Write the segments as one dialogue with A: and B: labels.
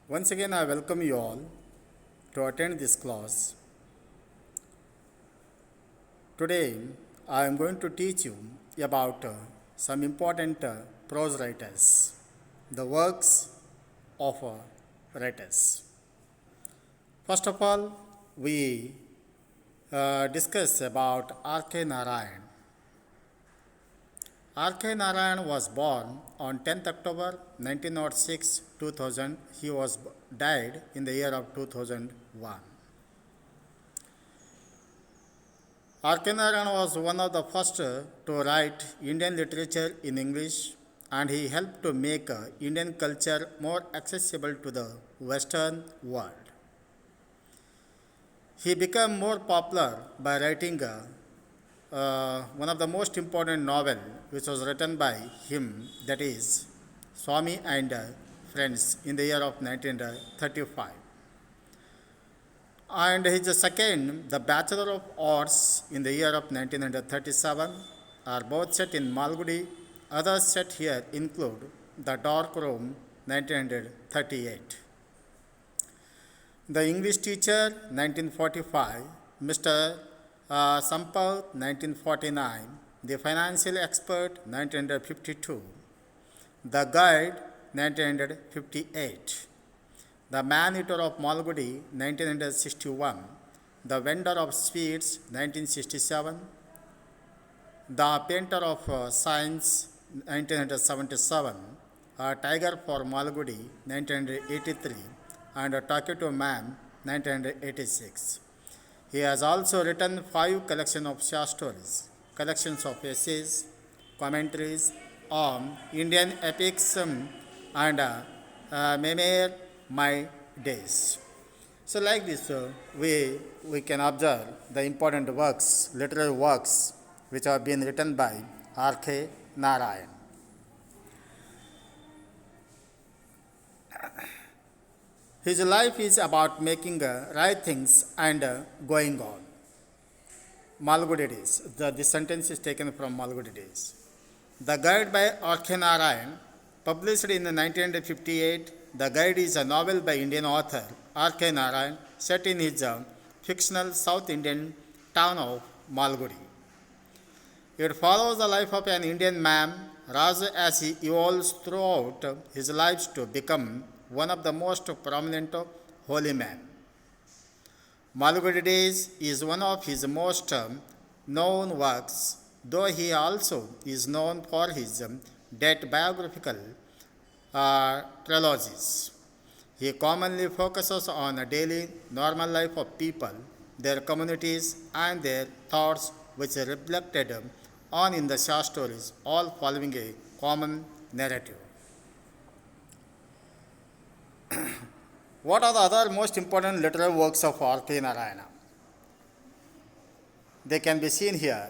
A: Once again, I welcome you all to attend this class. Today, I am going to teach you about some important prose writers, the works of writers. First of all, we discuss about R.K. Narayan. R.K. Narayan was born on 10th October 1906 2000. He was died in the year of 2001. R.K. Narayan was one of the first to write Indian literature in English, and he helped to make Indian culture more accessible to the Western world. He became more popular by writing one of the most important novel which was written by him, that is Swami and Friends, in the year of 1935. And his second, The Bachelor of Arts, in the year of 1937, are both set in Malgudi. Others set here include The Dark Room, 1938. The English Teacher, 1945, Mr. Sampath, 1949, The Financial Expert, 1952, The Guide, 1958, The Man-Eater of Malgudi, 1961, The Vendor of Sweets, 1967, The Painter of Science, 1977, A Tiger for Malgudi, 1983, and A Talkative Man, 1986. He has also written 5 collections of short stories, collections of essays, commentaries on Indian epics, and Memoir My Days. So like this, we can observe the important works, literary works, which have been written by R.K. Narayan. His life is about making right things and going on. Malgudi Days. This sentence is taken from Malgudi Days. The Guide by R.K. Narayan, published in 1958. The Guide is a novel by Indian author R.K. Narayan set in his fictional South Indian town of Malgudi. It follows the life of an Indian man, Raj, as he evolves throughout his life to become one of the most prominent holy men. Malgudi Days is one of his most known works, though he also is known for his death biographical trilogies. He commonly focuses on the daily normal life of people, their communities, and their thoughts, which are reflected on in the short stories, all following a common narrative. What are the other most important literary works of R.K. Narayana? They can be seen here.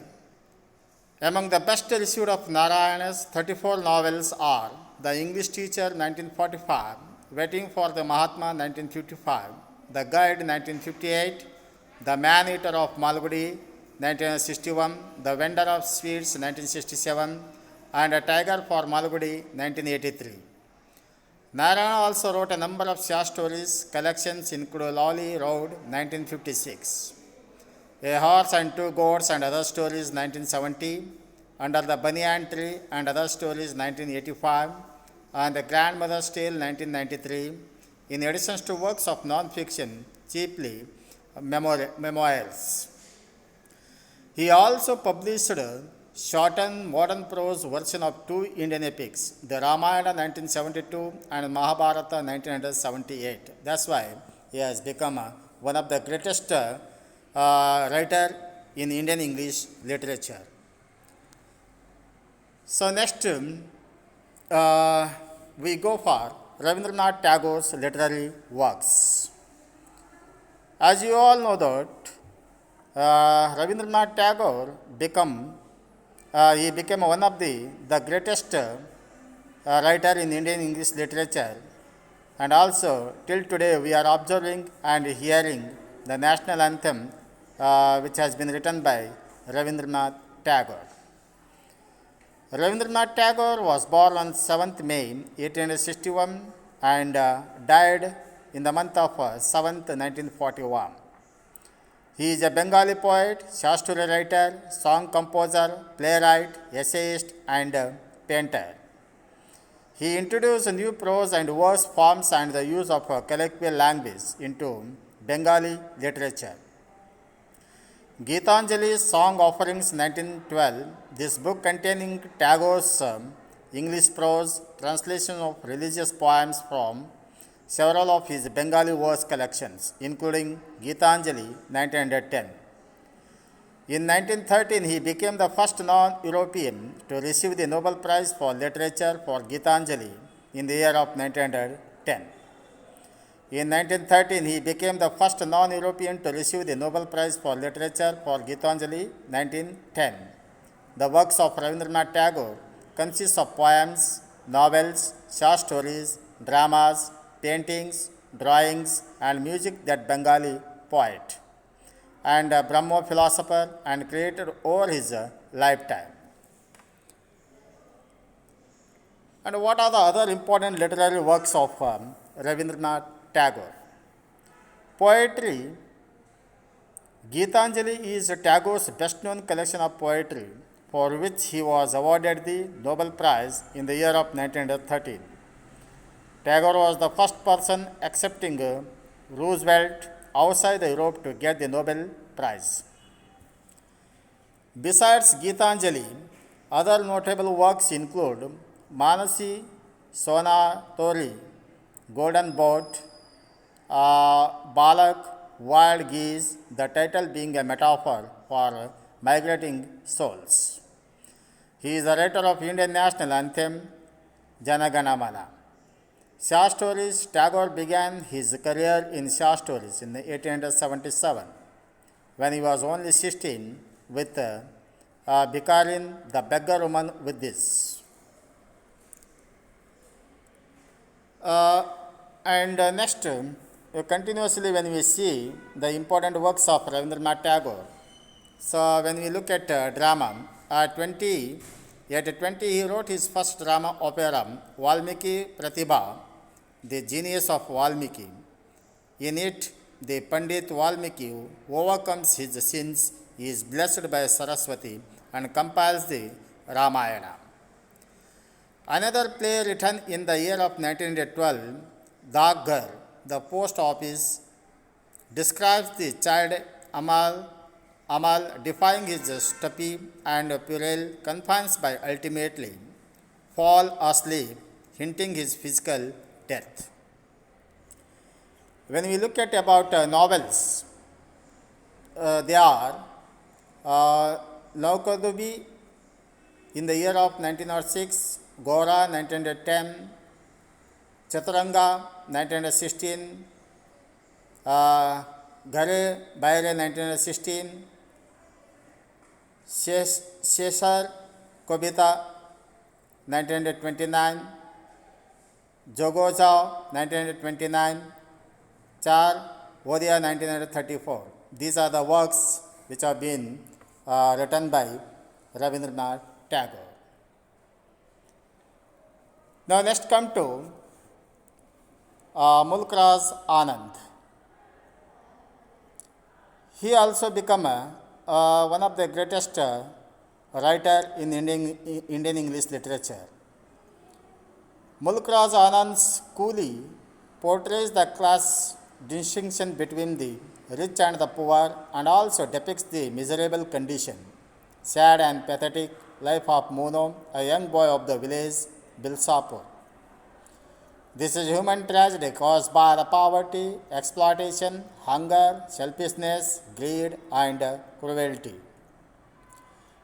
A: Among the best received of Narayana's 34 novels are The English Teacher, 1945, Waiting for the Mahatma, 1955, The Guide, 1958, The Man-Eater of Malgudi, 1961, The Vendor of Sweets, 1967, and A Tiger for Malgudi, 1983. Narayana also wrote a number of short stories collections, including Lolly Road, 1956, A Horse and Two Goats and Other Stories, 1970, Under the Banyan Tree and Other Stories, 1985, and The Grandmother's Tale, 1993, in addition to works of non-fiction, chiefly memoirs. He also published shortened modern prose version of 2 Indian epics, the Ramayana 1972 and Mahabharata 1978. That's why he has become one of the greatest writer in Indian English literature. So next, we go for Rabindranath Tagore's literary works. As you all know that Rabindranath Tagore he became one of the greatest writer in Indian English literature, and also till today we are observing and hearing the national anthem which has been written by Rabindranath Tagore. Rabindranath Tagore was born on 7th May 1861 and died in the month of 7th, 1941. He is a Bengali poet, short story writer, song composer, playwright, essayist, and painter. He introduced new prose and verse forms and the use of colloquial language into Bengali literature. Gitanjali's Song Offerings 1912, this book containing Tagore's English prose, translation of religious poems from several of his Bengali verse collections, including Gitanjali 1910. In 1913, he became the first non-European to receive the Nobel Prize for Literature for Gitanjali in the year of 1910. In 1913, he became the first non-European to receive the Nobel Prize for Literature for Gitanjali 1910. The works of Rabindranath Tagore consist of poems, novels, short stories, dramas, paintings, drawings, and music that Bengali poet and Brahmo philosopher and created over his lifetime. And what are the other important literary works of Rabindranath Tagore? Poetry. Gitanjali is Tagore's best known collection of poetry, for which he was awarded the Nobel Prize in the year of 1913. Tagore was the first person accepting Roosevelt outside Europe to get the Nobel Prize. Besides Gitanjali, other notable works include Manasi Sonatori, Golden Boat, Balak, Wild Geese, the title being a metaphor for migrating souls. He is the writer of Indian national anthem Jana Gana Mana. Short stories. Tagore began his career in short stories in 1877 when he was only 16 with Bikarin, the beggar woman with this. Next, continuously when we see the important works of Rabindranath Tagore, so when we look at drama, at 20 he wrote his first drama opera, Valmiki Pratibha, the genius of Valmiki. In it, the Pandit Valmiki overcomes his sins, he is blessed by Saraswati, and compiles the Ramayana. Another play written in the year of 1912, Dagghar, the post office, describes the child Amal defying his stupid and puerile confines by ultimately fall asleep, hinting his physical death. When we look at about novels, they are Laukadubi in the year of 1906, Gora 1910, Chaturanga 1916, Ghare Baire 1916, Sheshar Kobita 1929, Jogojao 1929, Char Vodia 1934. These are the works which have been written by Rabindranath Tagore. Now next come to Mulkraz Anand. He also became one of the greatest writer in Indian English literature. Mulkraz Anand's Coolie portrays the class distinction between the rich and the poor and also depicts the miserable condition, sad and pathetic life of Mono, a young boy of the village Bilsapur. This is human tragedy caused by the poverty, exploitation, hunger, selfishness, greed, and cruelty.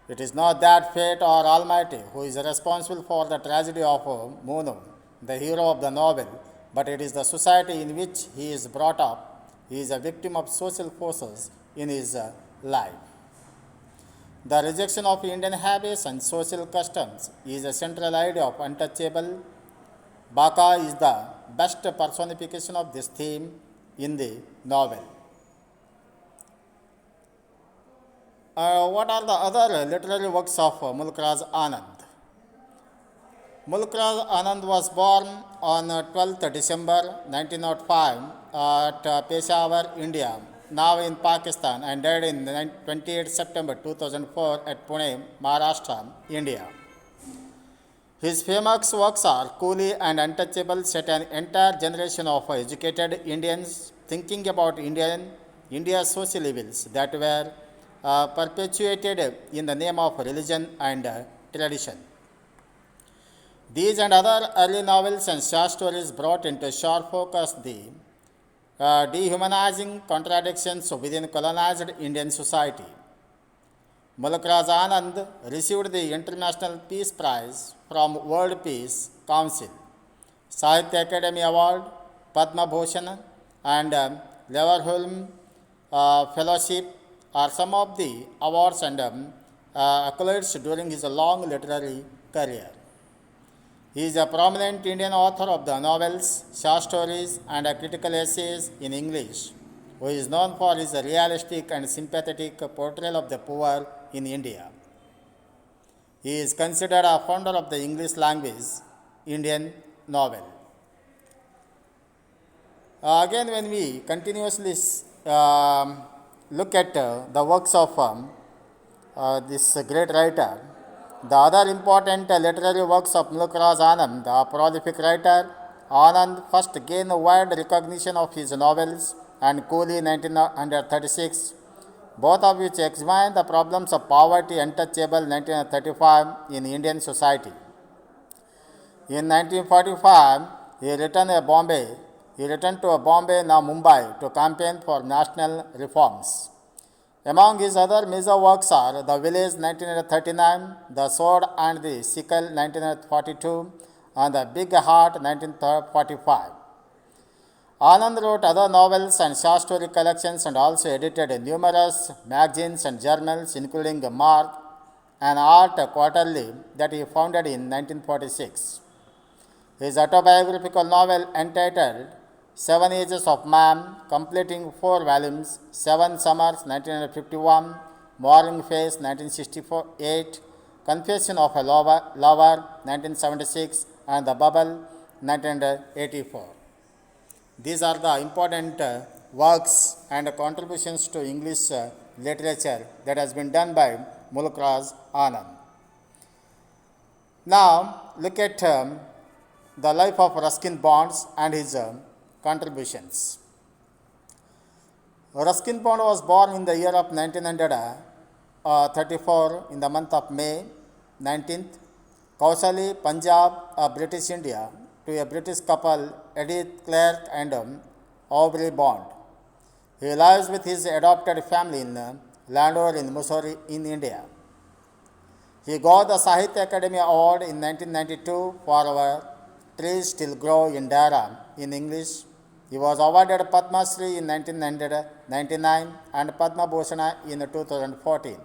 A: It is not that fate or Almighty who is responsible for the tragedy of Mono, the hero of the novel, but it is the society in which he is brought up. He is a victim of social forces in his life. The rejection of Indian habits and social customs is a central idea of untouchable. Baka is the best personification of this theme in the novel. What are the other literary works of Mulkraz Anand? Mulkraz Anand was born on 12th December 1905 at Peshawar, India, now in Pakistan, and died in 28 September 2004 at Pune, Maharashtra, India. His famous works are Coolie and Untouchable, set an entire generation of educated Indians thinking about India's social evils that were perpetuated in the name of religion and tradition. These and other early novels and short stories brought into sharp focus the dehumanizing contradictions within colonized Indian society. Mulk Raj Anand received the International Peace Prize from World Peace Council, Sahitya Academy Award, Padma Bhushan, and Leverhulme Fellowship are some of the awards and accolades during his long literary career. He is a prominent Indian author of the novels, short stories, and critical essays in English, who is known for his realistic and sympathetic portrayal of the poor in India. He is considered a founder of the English language Indian novel. Again, when we continuously look at the works of this great writer, the other important literary works of Mulk Raj Anand, a prolific writer, Anand first gained wide recognition of his novels and Coolie 1936, both of which examine the problems of poverty, Untouchable 1935 in Indian society. In 1945, he returned to Bombay, now Mumbai, to campaign for national reforms. Among his other major works are The Village 1939, The Sword and the Sickle 1942, and The Big Heart 1945. Anand wrote other novels and short story collections and also edited numerous magazines and journals, including Mark, an art quarterly that he founded in 1946. His autobiographical novel entitled 7 Ages of Man, completing 4 volumes, 7 Summers 1951, Morning Face 1968, Confession of a Lover 1976, and The Bubble 1984. These are the important works and contributions to English literature that has been done by Mulk Raj Anand. Now, look at the life of Ruskin Bonds and his contributions. Ruskin Bond was born in the year of 1934 in the month of May 19th, Kausali, Punjab, British India, to a British couple, Edith Clark and Aubrey Bond. He lives with his adopted family in Landover in Mussoorie in India. He got the Sahitya Academy Award in 1992 for Our Trees Still Grow in Dara in English. He was awarded Padma Shri in 1999 and Padma Bhushan in 2014.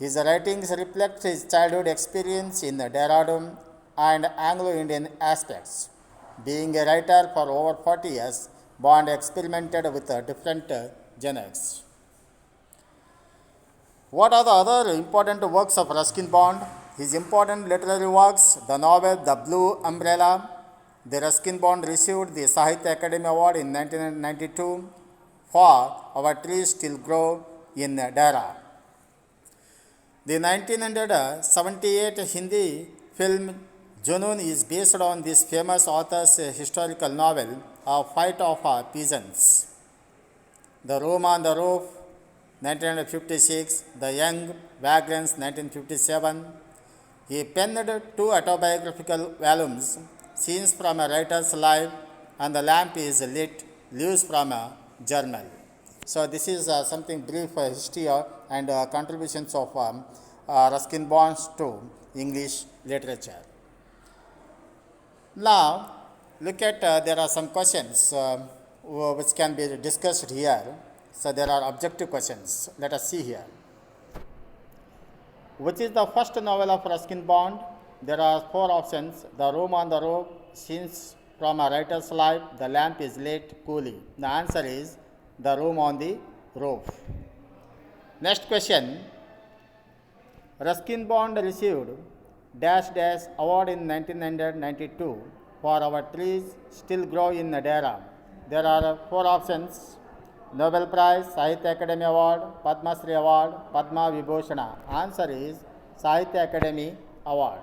A: His writings reflect his childhood experience in Dehradun and Anglo-Indian aspects. Being a writer for over 40 years, Bond experimented with different genres. What are the other important works of Ruskin Bond? His important literary works, the novel The Blue Umbrella. The Ruskin Bond received the Sahitya Academy Award in 1992 for Our Trees Still Grow in Dara. The 1978 Hindi film Junoon is based on this famous author's historical novel, A Fight of Peasants. The Room on the Roof, 1956, The Young Vagrants, 1957. He penned 2 autobiographical volumes, Scenes from a Writer's Life and The Lamp is Lit, Leaves from a Journal. So this is something brief history and contributions of Ruskin Bonds to English literature. Now, look at there are some questions which can be discussed here. So there are objective questions. Let us see here. Which is the first novel of Ruskin Bond? There are 4 options. The Room on the Roof, Scenes from a Writer's Life, The Lamp is Lit, Coolie. The answer is The Room on the Roof. Next question. Ruskin Bond received dash dash award in 1992 for our trees still grow in Nadera. There are four options: Nobel Prize, Sahitya Academy Award, Padma Shri Award, Padma Vibhushana. Answer is Sahitya Academy Award.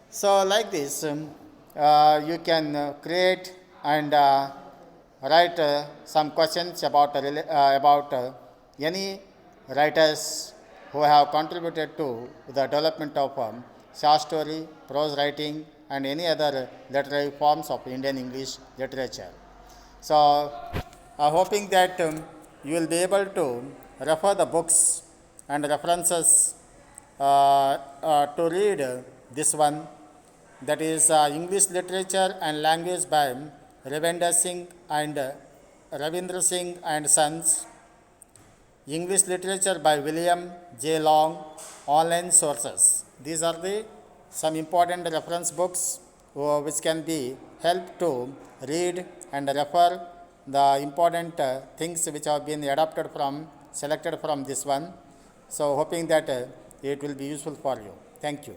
A: So like this, you can create and write some questions about any writers who have contributed to the development of short story, prose writing, and any other literary forms of Indian English literature. So, hoping that you will be able to refer the books and references to read this one, that is English Literature and Language by Ravindra Singh and Ravindra Singh and Sons, English Literature by William J. Long, online sources. These are the some important reference books which can be helped to read and refer the important things which have been adapted from, selected from this one. So hoping that it will be useful for you. Thank you.